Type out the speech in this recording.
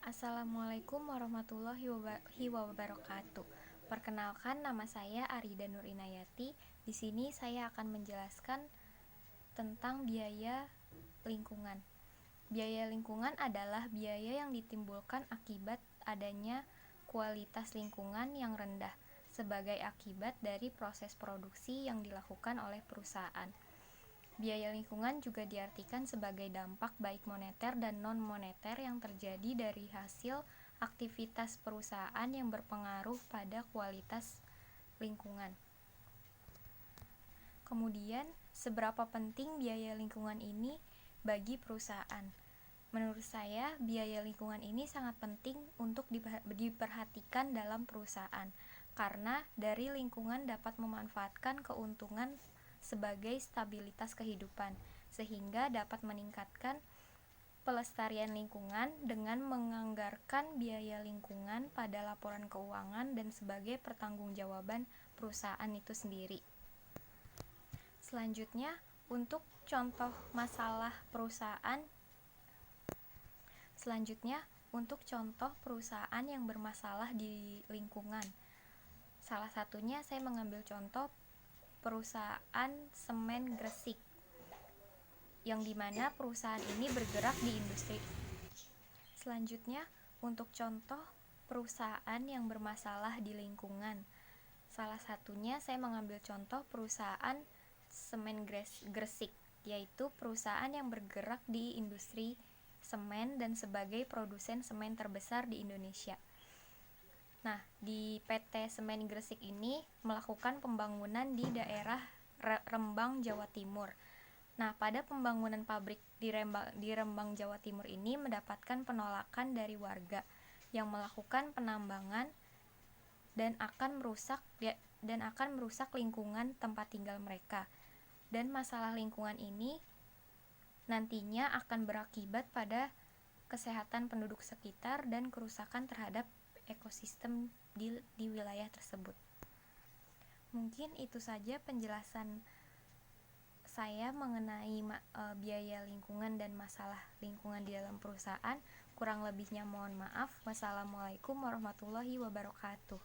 Assalamualaikum warahmatullahi wabarakatuh. Perkenalkan, nama saya Arida Nur Inayati. Di sini saya akan menjelaskan tentang biaya lingkungan. Biaya lingkungan adalah biaya yang ditimbulkan akibat adanya kualitas lingkungan yang rendah sebagai akibat dari proses produksi yang dilakukan oleh perusahaan. Biaya lingkungan juga diartikan sebagai dampak baik moneter dan non-moneter yang terjadi dari hasil aktivitas perusahaan yang berpengaruh pada kualitas lingkungan. Kemudian, seberapa penting biaya lingkungan ini bagi perusahaan? Menurut saya, biaya lingkungan ini sangat penting untuk diperhatikan dalam perusahaan, karena dari lingkungan dapat memanfaatkan keuntungan sebagai stabilitas kehidupan, sehingga dapat meningkatkan pelestarian lingkungan dengan menganggarkan biaya lingkungan pada laporan keuangan dan sebagai pertanggungjawaban perusahaan itu sendiri. Selanjutnya, untuk contoh perusahaan yang bermasalah di lingkungan. Salah satunya saya mengambil contoh perusahaan semen Gresik, yang dimana perusahaan ini bergerak di industri. Selanjutnya, untuk contoh perusahaan yang bermasalah di lingkungan. Salah satunya saya mengambil contoh perusahaan semen Gresik, yaitu perusahaan yang bergerak di industri semen dan sebagai produsen semen terbesar di Indonesia. Nah, di PT Semen Gresik ini melakukan pembangunan di daerah Rembang, Jawa Timur. Nah, pada pembangunan pabrik di Rembang, Jawa Timur ini mendapatkan penolakan dari warga yang melakukan penambangan dan akan merusak lingkungan tempat tinggal mereka. Dan masalah lingkungan ini nantinya akan berakibat pada kesehatan penduduk sekitar dan kerusakan terhadap ekosistem di wilayah tersebut. Mungkin itu saja penjelasan saya mengenai biaya lingkungan dan masalah lingkungan di dalam perusahaan. Kurang lebihnya mohon maaf. Wassalamualaikum warahmatullahi wabarakatuh.